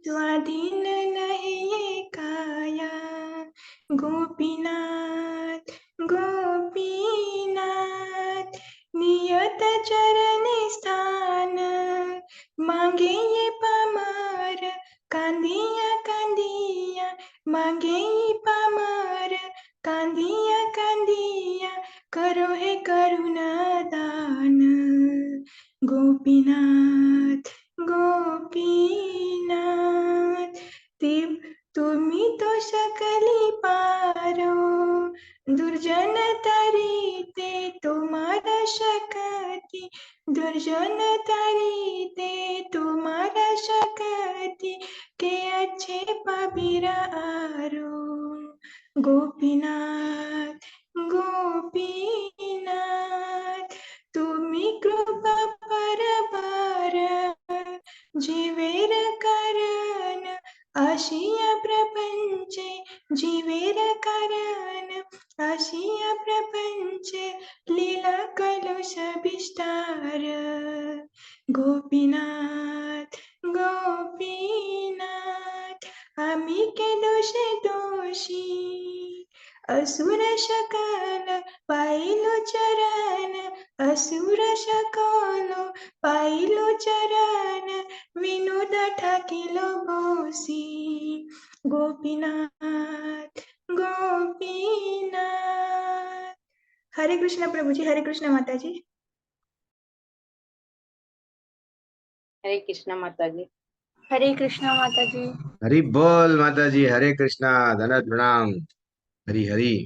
स्वाधीन नहीं ये काया, गोपीनाथ गोपीनाथ। नियत चरण स्थान, मांगे ये पामर, कांदिया कांदिया मांगे ये पामर, कांदिया कांदिया करो है करुणा दान। गोपीनाथ गोपीनाथ, तुम्ही तो सकली पारो, दुर्जन तरीते तुम्हारा शक्ति, दुर्जन तरीते तुम्हारा शक्ति, के अच्छे पबीरा आरो। गोपीनाथ गोपीनाथ, तुम्ही कृपा परभार, जीवेर कारण आशिया प्रपंचे, जीवेर कारण आशिया प्रपंचे, लीला कलुष विस्तार। गोपीनाथ गोपीनाथ, आम्ही के दोषे दोषी, असुर शकल पाहिलो चरण, असुर शकल पाहिलो चरण, विनोद ठाकिलो बोसी। गोपीनाथ गोपीनाथ। हरे कृष्ण प्रभु जी, हरे कृष्ण माता जी। हरे कृष्णा माता जी। हरे कृष्णा माता जी। हरि बोल माता जी, हरे कृष्णा, धन्यवाद, प्रणाम, हरि हरि।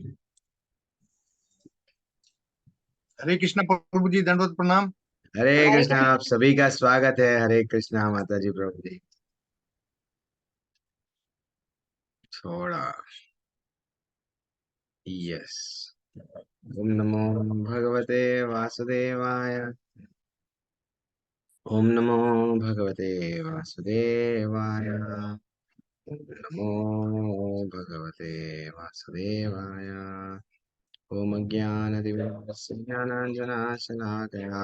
हरे कृष्णा प्रभु जी, दंडवत प्रणाम। हरे कृष्णा, आप सभी का स्वागत है। हरे कृष्णा माता जी, प्रभु जी। थोड़ा यस। ओम नमो भगवते वासुदेवाय, ओम नमो भगवते वासुदेवाय, ओम नमो भगवते वासुदेवाय। ओम ज्ञानदिव्यस्य ज्ञानाञ्जनशलाकया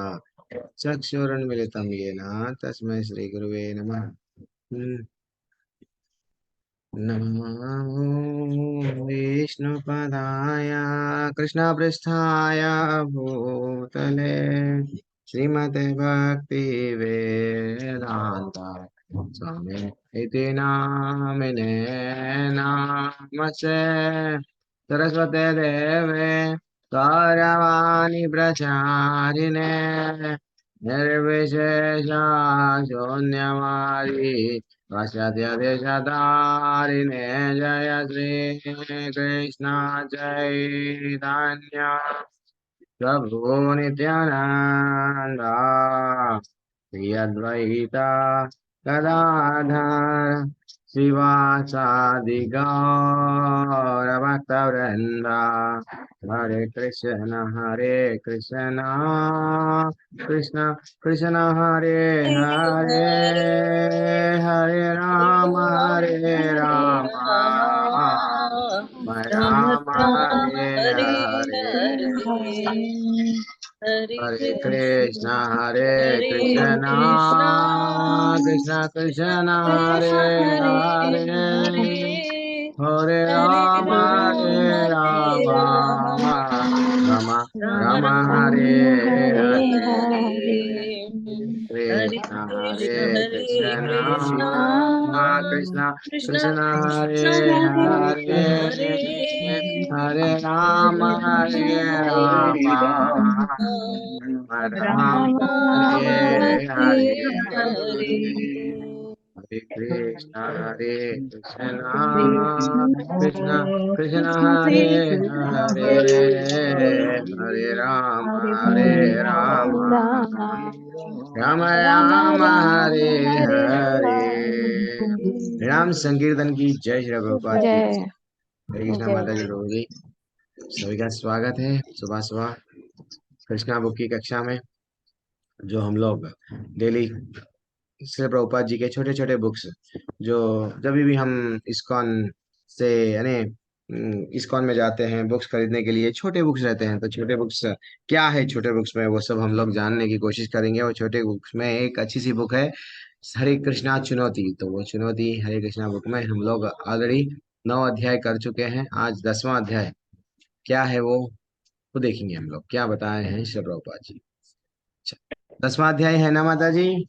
चक्षुरुन्मिलितं येन तस्मै श्रीगुरुवे नमः। नमो विष्णुपदाय कृष्णपृष्ठाय भूतले, श्रीमते भक्ति वेदांत स्वामी इति नामिने नमस्ते सरस्वते देवे गौरवाणी प्रचारिणे, निर्विशेषा शून्यवादी पाश्चात्यदेशधारिणे। जय श्री कृष्ण चैतन्य प्रभु नित्यानंद, श्री अद्वैता गदाधर शिवासादि गौर भक्तवृंद। हरे कृष्ण कृष्ण कृष्ण हरे हरे, हरे राम राम हरे हरे। हरे कृष्ण कृष्ण कृष्ण हरे हरे, हरे राम राम राम हरे हरे। कृष्ण कृष्ण कृष्ण कृष्ण हरे हरे, हरे राम राम राम हरे हरे। हरे कृष्ण कृष्ण कृष्ण हरे हरे, हरे राम राम राम हरे हरे। राम संकीर्तन की जय श्री प्रभुपाद की। हरे कृष्णा माता जी, प्रभु जी, सभी का स्वागत है सुबह सुबह कृष्णा बुक की कक्षा में, जो हम लोग डेली श्री प्रभुपाद जी के छोटे छोटे बुक्स, जो जब भी हम इस्कॉन से यानी इस्कॉन में जाते हैं बुक्स खरीदने के लिए, छोटे बुक्स रहते हैं, तो छोटे बुक्स क्या है छोटे बुक्स में, वो सब हम लोग जानने की कोशिश करेंगे। और छोटे बुक्स में एक अच्छी सी बुक है हरे कृष्णा चुनौती, तो वो चुनौती हरे कृष्णा बुक में हम लोग ऑलरेडी 9 अध्याय कर चुके हैं, आज 10वां अध्याय क्या है वो देखेंगे हम लोग, क्या बताए हैं श्री प्रभुपाद जी। अच्छा, 10वां अध्याय है ना माता जी?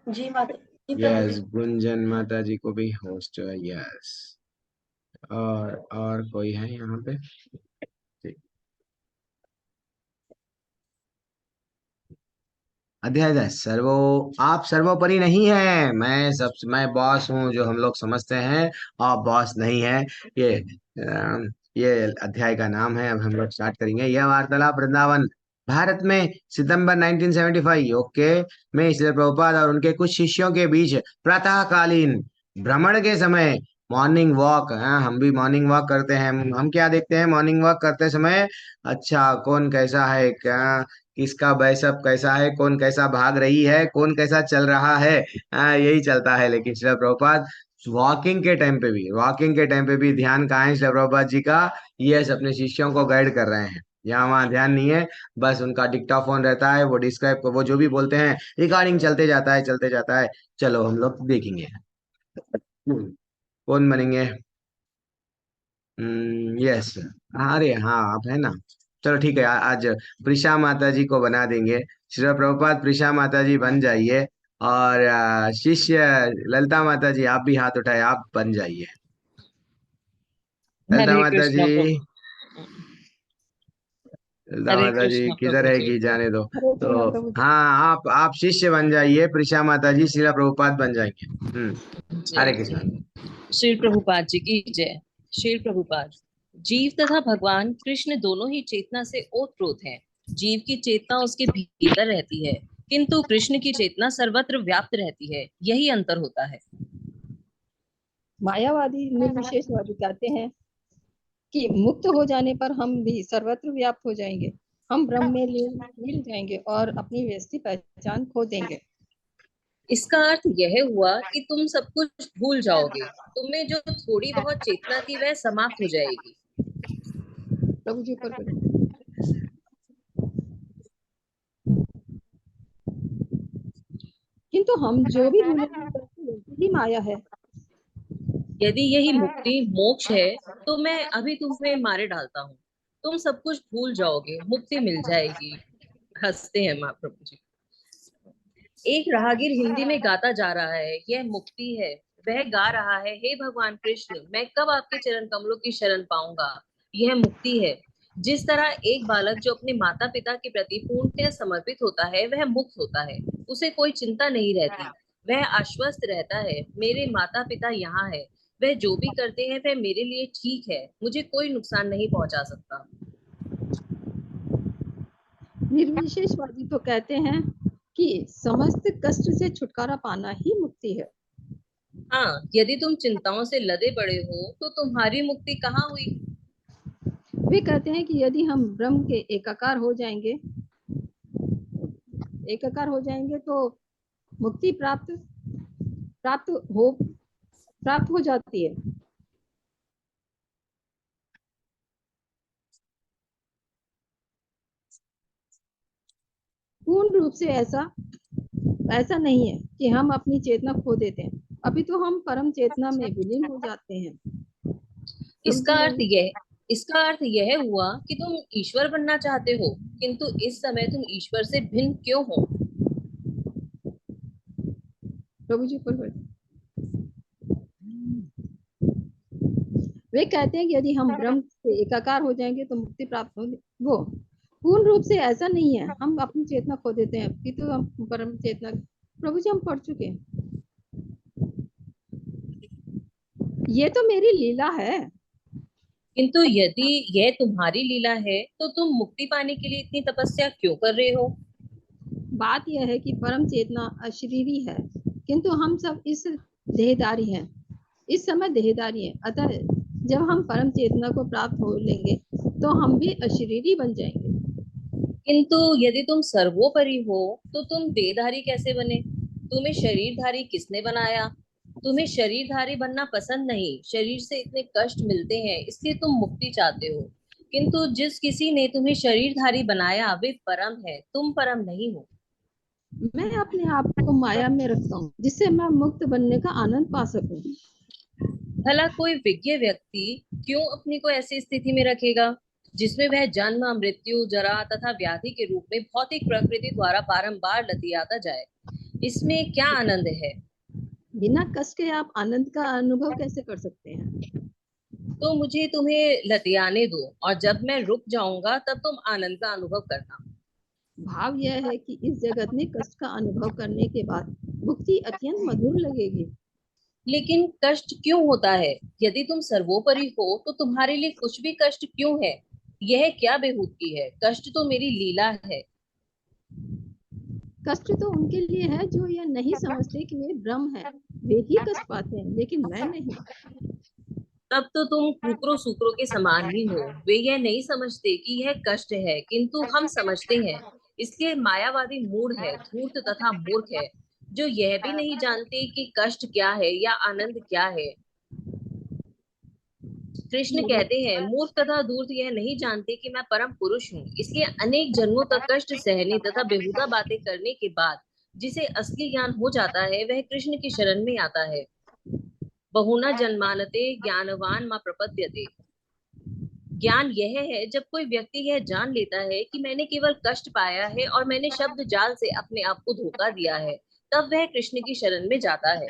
जी माता जी प्रभु यस, जी। गुंजन माता जी को भी होस्ट, यस। और कोई है यहाँ पे? ठीक। अध्याय 10, आप सर्वोपरि नहीं है, मैं बॉस हूँ जो हम लोग समझते हैं, आप बॉस नहीं है। ये ये अध्याय का नाम है। अब हम लोग स्टार्ट करेंगे। यह वार्तालाप वृंदावन भारत में सितंबर 1975 ओके में श्रील प्रभुपाद और उनके कुछ शिष्यों के बीच प्रातःकालीन भ्रमण के समय मॉर्निंग वॉक, हाँ हम भी मॉर्निंग वॉक करते हैं। हम क्या देखते हैं मॉर्निंग वॉक करते समय? अच्छा, कौन कैसा है, क्या किसका बैसअप कैसा है, कौन कैसा भाग रही है, कौन कैसा चल रहा है, यही चलता है। लेकिन श्रील प्रभुपाद वॉकिंग के टाइम पे भी ध्यान कहाँ है श्रील प्रभुपाद जी का? यस, अपने शिष्यों को गाइड कर रहे हैं। यहाँ वहाँ ध्यान नहीं है, बस उनका डिक्टाफोन रहता है, वो डिस्क्राइब वो जो भी बोलते हैं रिकॉर्डिंग चलते जाता है चलते जाता है। चलो हम लोग देखेंगे कौन बनेंगे। यस, अरे हाँ आप है ना। चलो ठीक है, आज प्रिशा माता जी को बना देंगे। श्री प्रभुपाद प्रिशा माता जी बन जाइए, और शिष्य ललिता माता जी आप भी हाथ उठाए, आप बन जाइए। ललिता हरे माता जी, कृष्णा प्रभु। ललिता हरे माता जी कृष्णा किधर प्रभु है जी। कि जाने दो। हरे तो कृष्णा प्रभु जी। हाँ, आप शिष्य बन जाइए, प्रिशा माता जी श्रीला प्रभुपाद बन जाएंगे। जय हरे कृष्णा। जय। श्री प्रभुपाद जी की जय। श्री प्रभुपाद। जीव तथा भगवान कृष्ण दोनों ही चेतना से ओतप्रोत हैं। जीव की चेतना उसके भीतर रहती है, किंतु कृष्ण की चेतना सर्वत्र व्याप्त रहती है। यही अंतर होता है। मायावादी निर्विशेषवादी कहते हैं कि मुक्त हो जाने पर हम भी सर्वत्र व्याप्त हो जाएंगे, हम ब्रह्म में लीन जाएंगे और अपनी व्यवस्थित पहचान खो देंगे। इसका अर्थ यह हुआ कि तुम सब कुछ भूल जाओगे। तुम में जो थोड़ी बहुत चेतना थी वह समाप्त हो जाएगी। प्रभु जी ऊपर करो। किंतु हम जो भी भूलेंगे वही माया है। यदि यही मुक्ति मोक्ष है तो मैं अभी तुम्हें मारे डालता हूँ। तुम सब कुछ भूल जाओगे, मुक्ति मिल जाएगी। हंसते हैं महाप्रभु जी। एक राहगीर हिंदी में गाता जा रहा है, यह मुक्ति है। वह गा रहा है, हे भगवान कृष्ण, मैं कब आपके चरण कमलों की शरण पाऊंगा। यह मुक्ति है। जिस तरह एक बालक जो अपने माता पिता के प्रति पूर्णतः समर्पित होता है वह मुक्त होता है, उसे कोई चिंता नहीं रहती। वह आश्वस्त रहता है, मेरे माता पिता यहाँ है, वह जो भी करते हैं वह मेरे लिए ठीक है, मुझे कोई नुकसान नहीं पहुंचा सकता। निर्विशेषवादी तो कहते हैं कि समस्त कष्ट से छुटकारा पाना ही मुक्ति है। हाँ, यदि तुम चिंताओं से लदे पड़े हो तो तुम्हारी मुक्ति कहाँ हुई। वे कहते हैं कि यदि हम ब्रह्म के एकाकार हो जाएंगे तो मुक्ति प्राप्त हो जाती है। पूर्ण रूप से ऐसा नहीं है कि हम अपनी चेतना खो देते हैं, अभी तो हम परम चेतना में विलीन हो जाते हैं। इसका अर्थ यह हुआ कि तुम ईश्वर बनना चाहते हो, किंतु इस समय तुम ईश्वर से भिन्न क्यों हो। प्रभु जी ऊपर बैठे। वे कहते हैं कि यदि हम ब्रह्म से एकाकार हो जाएंगे तो मुक्ति प्राप्त होगी। वो पूर्ण रूप से ऐसा नहीं है, हम अपनी चेतना खो देते हैं कि तो हम परम चेतना। प्रभु जी हम पढ़ चुके हैं, ये तो मेरी लीला है। किंतु यदि यह तुम्हारी लीला है तो तुम मुक्ति पाने के लिए इतनी तपस्या क्यों कर रहे हो। बात यह है कि परम चेतना अशरीरी है, किंतु हम सब इस समय देहदारी है। अतः जब हम परम चेतना को प्राप्त हो लेंगे तो हम भी अशरीरी बन जाएंगे। किंतु यदि तुम सर्वोपरि हो तो तुम देहधारी कैसे बने। तुम्हें शरीरधारी किसने बनाया। तुम्हें शरीरधारी बनना पसंद नहीं, शरीर से इतने कष्ट मिलते हैं इसलिए तुम मुक्ति चाहते हो। किंतु जिस किसी ने तुम्हें शरीरधारी बनाया वे परम है, तुम परम नहीं हो। मैं अपने आप को माया में रखता हूँ जिससे मैं मुक्त बनने का आनंद पा सकूं। भला कोई विज्ञ व्यक्ति क्यों अपने को ऐसी स्थिति में रखेगा जिसमें वह जन्म, मृत्यु, जरा तथा व्याधि के रूप में भौतिक प्रकृति द्वारा बारंबार लतियाता जाए। इसमें क्या आनंद है? बिना कष्ट के आप आनंद का अनुभव कैसे कर सकते हैं? तो मुझे तुम्हें लतियाने दो और जब मैं रुक जाऊंगा तब तुम आनंद का अनुभव करना। भाव यह है कि इस जगत में कष्ट का अनुभव करने के बाद मुक्ति अत्यंत मधुर लगेगी। लेकिन कष्ट क्यों होता है? यदि तुम सर्वोपरि हो तो तुम्हारे लिए कुछ भी कष्ट क्यों है? यह क्या बेहूदगी है? कष्ट तो मेरी लीला है। कष्ट तो उनके लिए है जो यह नहीं समझते कि वे ब्रह्म है, वे ही कष्ट पाते हैं, लेकिन मैं नहीं। तब तो तुम कुकरों सूकरों के समान ही हो। वे यह नहीं समझते कि यह कष्ट है, किंतु हम समझते हैं। इसलिए मायावादी मूढ़ है, धूर्त तथा मूर्ख है, जो यह भी नहीं जानते कि कष्ट क्या है या आनंद क्या है। कृष्ण कहते हैं, मूर्ख तथा धूर्त यह नहीं जानते कि मैं परम पुरुष हूँ, इसलिए अनेक जन्मों तक कष्ट सहने तथा बेहुदा बातें करने के बाद जिसे असली ज्ञान हो जाता है वह कृष्ण की शरण में आता है। बहुना जन्मानते ज्ञानवान मां प्रपद्यते। ज्ञान यह है जब कोई व्यक्ति यह जान लेता है कि मैंने केवल कष्ट पाया है और मैंने शब्द जाल से अपने आप को धोखा दिया है, तब वह कृष्ण की शरण में जाता है।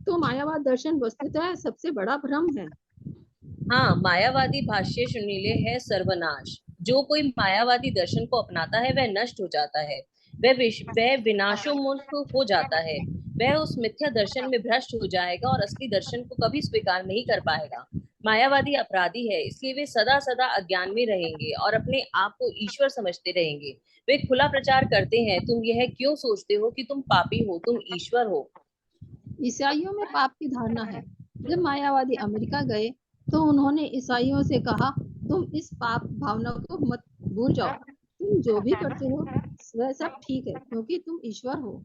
तो मायावाद दर्शन वस्तुतः सबसे बड़ा भ्रम है। हाँ, मायावादी भाष्य सुनीले है सर्वनाश। जो कोई मायावादी दर्शन को अपनाता है वह नष्ट हो जाता है, वह विनाशोन्मुख हो जाता है। वह उस मिथ्या दर्शन में भ्रष्ट हो जाएगा और असली दर्शन को कभी स्वीकार नहीं कर पाएगा। मायावादी अपराधी है, इसलिए वे सदा सदा अज्ञान में रहेंगे और अपने आप को ईश्वर समझते रहेंगे। वे खुला प्रचार करते हैं, तुम यह क्यों सोचते हो कि तुम पापी हो, तुम ईश्वर हो। ईसाइयों में पाप की धारणा है। जब मायावादी अमेरिका गए तो उन्होंने ईसाइयों से कहा, तुम इस पाप भावना को मत भूल जाओ, तुम जो भी करते हो वह सब ठीक है क्योंकि तुम ईश्वर हो।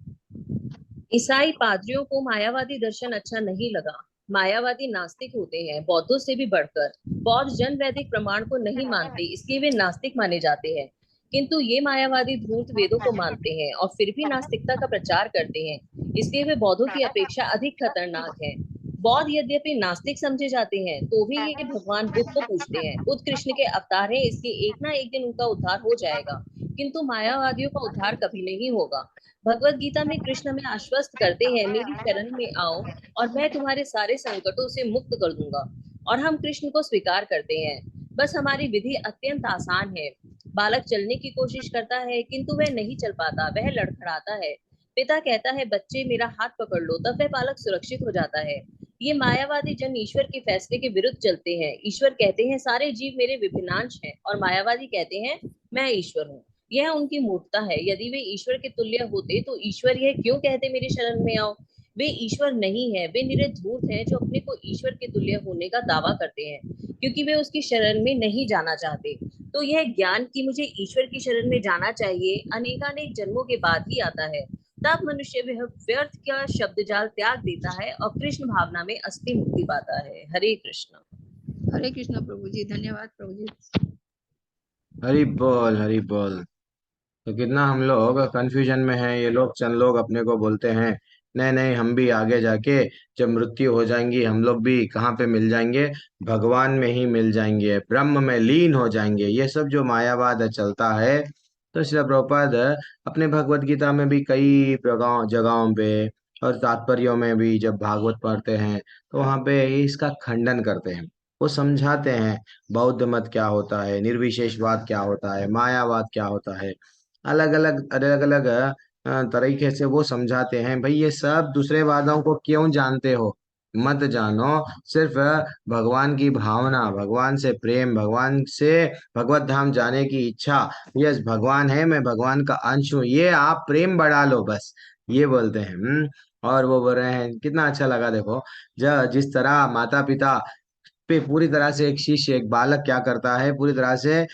ईसाई पादरियों को मायावादी दर्शन अच्छा नहीं लगा। मायावादी नास्तिक होते हैं, बौद्धों से भी बढ़कर। बौद्ध जन वैदिक प्रमाण को नहीं मानते, इसलिए वे नास्तिक माने जाते हैं। किंतु ये मायावादी धूर्त वेदों को मानते हैं और फिर भी नास्तिकता का प्रचार करते हैं, इसलिए वे बौद्धों की अपेक्षा अधिक खतरनाक हैं। बौद्ध यद्यपि नास्तिक समझे जाते हैं तो भी ये भगवान बुद्ध को पूछते हैं। बुद्ध कृष्ण के अवतार हैं, इसलिए एक ना एक दिन उनका उद्धार हो जाएगा। किंतु मायावादियों का उद्धार कभी नहीं होगा। भगवत गीता में कृष्ण हमें आश्वस्त करते हैं, मेरी शरण में आओ और मैं तुम्हारे सारे संकटों से मुक्त कर दूंगा। और हम कृष्ण को स्वीकार करते हैं। बस हमारी विधि अत्यंत आसान है। बालक चलने की कोशिश करता है किंतु वह नहीं चल पाता, वह लड़खड़ाता है। पिता कहता है, बच्चे मेरा हाथ पकड़ लो, तब वह बालक सुरक्षित हो जाता है। ये मायावादी जन ईश्वर के फैसले के विरुद्ध चलते हैं। ईश्वर कहते हैं, सारे जीव मेरे विभिन्नांश हैं, और मायावादी कहते हैं, मैं ईश्वर हूँ। यह उनकी मूर्खता है। यदि वे ईश्वर के तुल्य होते तो ईश्वर यह क्यों कहते मेरी शरण में आओ? वे ईश्वर नहीं है, वे निरे धूर्त हैं जो अपने को ईश्वर के तुल्य होने का दावा करते हैं, क्योंकि वे उसकी शरण में नहीं जाना चाहते। तो यह ज्ञान कि मुझे ईश्वर की शरण में जाना चाहिए अनेकानेक जन्मों के बाद ही आता है। तब मनुष्य व्यर्थ का शब्द जाल त्याग देता है और कृष्ण भावना में असली मुक्ति पाता है। हरे कृष्ण। हरे कृष्ण प्रभु जी, धन्यवाद प्रभु जी। हरि बोल हरि बोल। तो कितना हम लोग कंफ्यूजन में हैं। ये लोग चंद लोग अपने को बोलते हैं, नहीं नहीं हम भी आगे जाके जब मृत्यु हो जाएंगी हम लोग भी कहाँ पे मिल जाएंगे, भगवान में ही मिल जाएंगे, ब्रह्म में लीन हो जाएंगे। ये सब जो मायावाद चलता है, तो श्रील प्रभुपाद अपने भगवत गीता में भी कई जगहों जगहों पे और तात्पर्यों में भी जब भागवत पढ़ते हैं तो वहाँ पे इसका खंडन करते हैं। वो समझाते हैं बौद्ध मत क्या होता है, निर्विशेषवाद क्या होता है, मायावाद क्या होता है। अलग अलग तरीके से वो समझाते हैं। भाई ये सब दूसरे वादों को क्यों जानते हो, मत जानो। सिर्फ भगवान की भावना, भगवान से प्रेम, भगवान से भगवत धाम जाने की इच्छा, यस भगवान है, मैं भगवान का अंश हूँ, ये आप प्रेम बढ़ा लो बस, ये बोलते हैं। और वो बोल रहे हैं, कितना अच्छा लगा देखो, जिस तरह माता पिता पे पूरी तरह से एक शिष्य, एक बालक क्या करता है, पूरी तरह से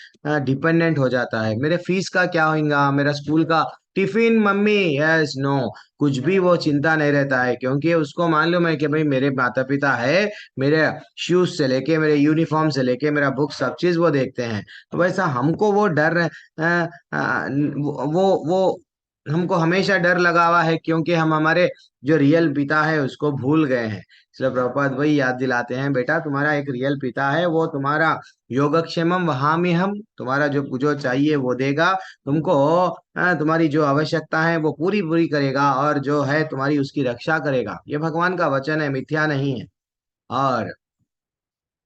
डिपेंडेंट हो जाता है। मेरे फीस का क्या होगा, मेरा स्कूल का टिफिन मम्मी, यस नो, कुछ भी वो चिंता नहीं रहता है, क्योंकि उसको मालूम है कि भाई मेरे माता पिता है, मेरे शूज से लेके मेरे यूनिफॉर्म से लेके मेरा बुक सब चीज वो देखते हैं। तो वैसा हमको वो डर वो हमको हमेशा डर लगा हुआ है, क्योंकि हम हमारे जो रियल पिता है उसको भूल गए हैं। इसलिए प्रभुपाद वही याद दिलाते हैं, बेटा तुम्हारा एक रियल पिता है, वो तुम्हारा योगक्षेमम वहामि हम, तुम्हारा जो जो चाहिए वो देगा तुमको। तुम्हारी जो आवश्यकता है वो पूरी पूरी करेगा, और जो है तुम्हारी उसकी रक्षा करेगा। ये भगवान का वचन है, मिथ्या नहीं है। और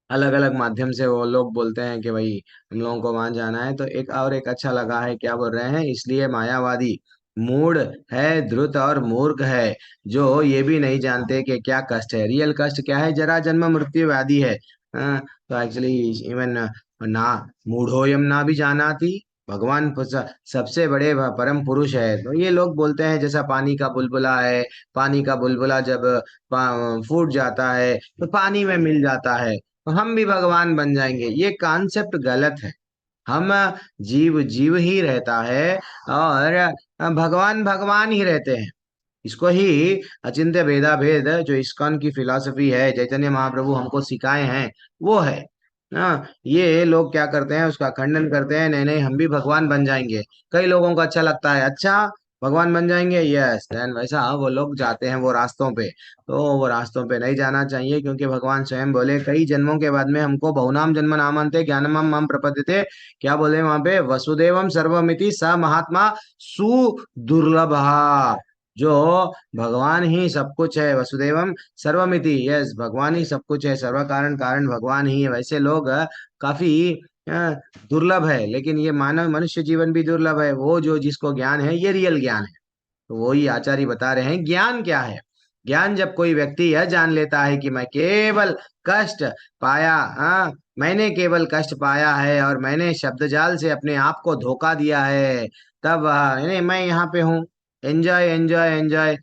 अलग अलग माध्यम से वो लोग बोलते हैं कि भाई हम लोगों को वहां जाना है। तो एक और एक अच्छा लगा है, क्या बोल रहे हैं, इसलिए मायावादी मूड है, धृत और मूर्ख है, जो ये भी नहीं जानते कि क्या कष्ट है, रियल कष्ट क्या है, जरा जन्म मृत्यु व्याधि है। तो एक्चुअली इवन ना मूढ़ोयम ना भी जाना थी, भगवान सबसे बड़े परम पुरुष है। तो ये लोग बोलते हैं जैसा पानी का बुलबुला है, पानी का बुलबुला जब फूट जाता है तो पानी में मिल जाता है, तो हम भी भगवान बन जाएंगे। ये कॉन्सेप्ट गलत है। हम जीव जीव ही रहता है, और भगवान भगवान ही रहते हैं। इसको ही अचिंत्य भेदा भेद जो इस्कॉन की फिलॉसफी है, चैतन्य महाप्रभु हमको सिखाए हैं, वो है। ये लोग क्या करते हैं, उसका खंडन करते हैं, नहीं नहीं हम भी भगवान बन जाएंगे। कई लोगों को अच्छा लगता है, अच्छा भगवान बन जाएंगे, यस देन वैसा वो लोग जाते हैं वो रास्तों पे। तो वो रास्तों पे नहीं जाना चाहिए, क्योंकि भगवान स्वयं बोले कई जन्मों के बाद में हमको बहुनाम जन्म नामन्ते ज्ञानमम मम प्रपद्यते, क्या बोले वहां पे, वसुदेवम सर्वमिति स महात्मा सुदुर्लभा। जो भगवान ही सब कुछ है, वसुदेवम सर्वमिति, यस भगवान ही सब कुछ है, सर्व कारण कारण भगवान ही है। वैसे लोग काफी अ, दुर्लभ है, लेकिन ये मानव मनुष्य जीवन भी दुर्लभ है। वो जो जिसको ज्ञान है ये रियल ज्ञान है। तो वही आचार्य बता रहे हैं ज्ञान क्या है। ज्ञान जब कोई व्यक्ति यह जान लेता है कि मैं केवल कष्ट पाया, हाँ मैंने केवल कष्ट पाया है, और मैंने शब्द जाल से अपने आप को धोखा दिया है, तब नहीं मैं यहाँ पे हूँ, एंजॉय एंजॉय एंजॉय।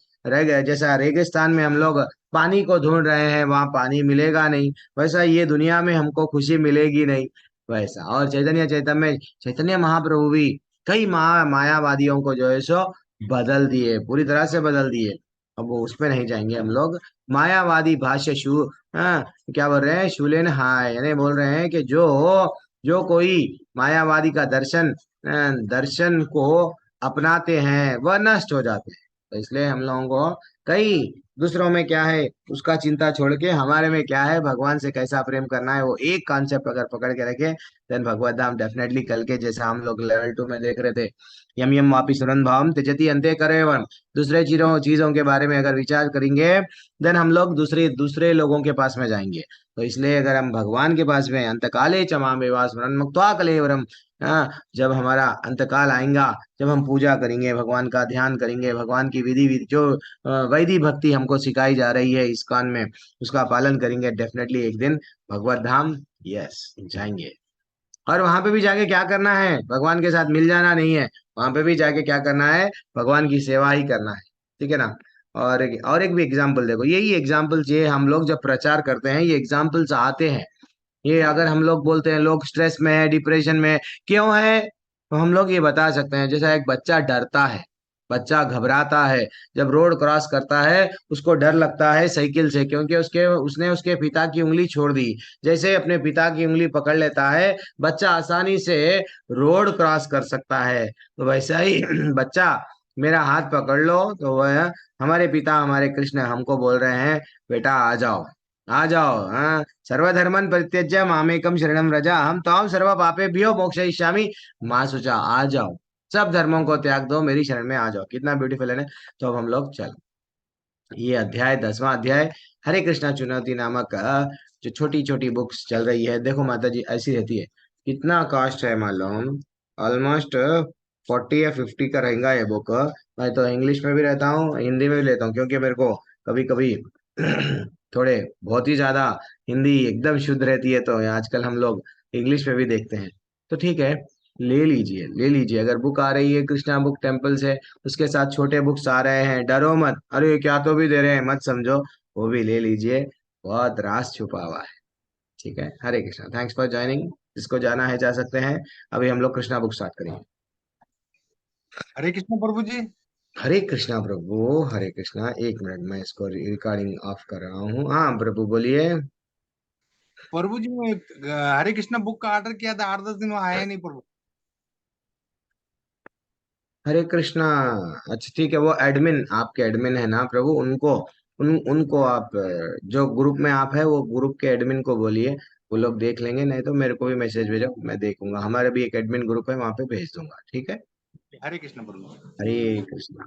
जैसा रेगिस्तान में हम लोग पानी को ढूंढ रहे हैं, वहां पानी मिलेगा नहीं, वैसा ये दुनिया में हमको खुशी मिलेगी नहीं। वैसा और चैतन्य महाप्रभु भी कई मायावादियों को जो है सो बदल दिए, पूरी तरह से बदल दिए। अब वो उस पे नहीं जाएंगे हम लोग। मायावादी भाष्य क्या बोल रहे हैं, शूलेन हाय, यानी बोल रहे हैं कि जो जो कोई मायावादी का दर्शन को अपनाते हैं वह नष्ट हो जाते हैं। तो इसलिए हम लोगों को कई दूसरों में क्या है उसका चिंता छोड़ के हमारे में क्या है, भगवान से कैसा प्रेम करना है, वो एक कॉन्सेप्ट अगर पकड़ के रखे, देन भगवत धाम डेफिनेटली कल के जैसा हम लोग लेवल 2 में देख रहे थे, यम यम वापि सुरन भावम त्यजति अंते करेवम। दूसरे चीजों चीजों के बारे में अगर विचार करेंगे, देन हम लोग दूसरे दूसरे लोगों के पास में जाएंगे। तो इसलिए अगर हम भगवान के पास में अंतकाले चमामेवा स्मरण मुक्त्वा कलेवरम, जब हमारा अंतकाल आएगा, जब हम पूजा करेंगे, भगवान का ध्यान करेंगे, भगवान की विधि विधि जो वैदिक भक्ति हमको सिखाई जा रही है इस्कॉन में, उसका पालन करेंगे, डेफिनेटली एक दिन भगवत धाम यस जाएंगे। और वहां पे भी जाके क्या करना है, भगवान के साथ मिल जाना नहीं है, वहां पे भी जाके क्या करना है, भगवान की सेवा ही करना है। ठीक है ना। और एक भी एग्जाम्पल देखो, यही एग्जाम्पल ये हम लोग जब प्रचार करते हैं ये एग्जाम्पल्स आते हैं। ये अगर हम लोग बोलते हैं लोग स्ट्रेस में है, डिप्रेशन में है, क्यों है, तो हम लोग ये बता सकते हैं। जैसा एक बच्चा डरता है, बच्चा घबराता है, जब रोड क्रॉस करता है उसको डर लगता है साइकिल से, क्योंकि उसने उसके पिता की उंगली छोड़ दी। जैसे अपने पिता की उंगली पकड़ लेता है, बच्चा आसानी से रोड क्रॉस कर सकता है। तो वैसा ही बच्चा मेरा हाथ पकड़ लो, तो वह हमारे पिता हमारे कृष्ण हमको बोल रहे हैं, बेटा आ जाओ, आ जाओ, हाँ सर्वधर्मन परित्यज्य मामेकम शरणम व्रजा हम ताम सर्व पापेभ्यो मोक्षयिष्यामि मां शुचा। आ जाओ, सब धर्मों को त्याग दो, मेरी शरण में आ जाओ। कितना ब्यूटीफुल है ना। तो अब हम लोग चल, ये अध्याय 10वां अध्याय हरे कृष्णा चुनौती नामक जो छोटी छोटी बुक्स चल रही है, देखो माता जी ऐसी रहती है। कितना कॉस्ट है मालूम, ऑलमोस्ट 40 या 50 का रहेगा ये बुक। मैं तो इंग्लिश में भी रहता हूँ, हिंदी में भी लेता हूँ, क्योंकि मेरे को कभी कभी थोड़े बहुत ही ज्यादा हिंदी एकदम शुद्ध रहती है, तो आजकल हम लोग इंग्लिश में भी देखते हैं। तो ठीक है, ले लीजिए ले लीजिए। अगर बुक आ रही है कृष्णा बुक टेम्पल से, उसके साथ छोटे बुक्स आ रहे हैं, डरो मत, अरे क्या तो भी दे रहे हैं मत समझो, वो भी ले लीजिए, बहुत रास छुपा हुआ है। ठीक है, हरे कृष्णा, थैंक्स फॉर ज्वाइनिंग। जिसको जाना है जा सकते हैं। अभी हम लोग कृष्णा बुक स्टार्ट करेंगे। हरे कृष्ण प्रभु जी। हरे कृष्णा प्रभु, हरे कृष्णा। एक मिनट, मैं इसको रिकॉर्डिंग ऑफ कर रहा हूँ। हाँ प्रभु बोलिए। प्रभु जी मैं हरे कृष्णा बुक का ऑर्डर किया था, 8-10 दिन में आया नहीं प्रभु। हरे कृष्णा। अच्छा ठीक है, वो एडमिन, आपके एडमिन है ना प्रभु, उनको उनको आप जो ग्रुप में आप है वो ग्रुप के एडमिन को बोलिए, वो लोग देख लेंगे। नहीं तो मेरे को भी मैसेज भेजो, मैं देखूंगा। हमारा भी एक एडमिन ग्रुप है, वहां पे भेज दूंगा। ठीक है। हरे कृष्ण प्रभु। हरे कृष्णा।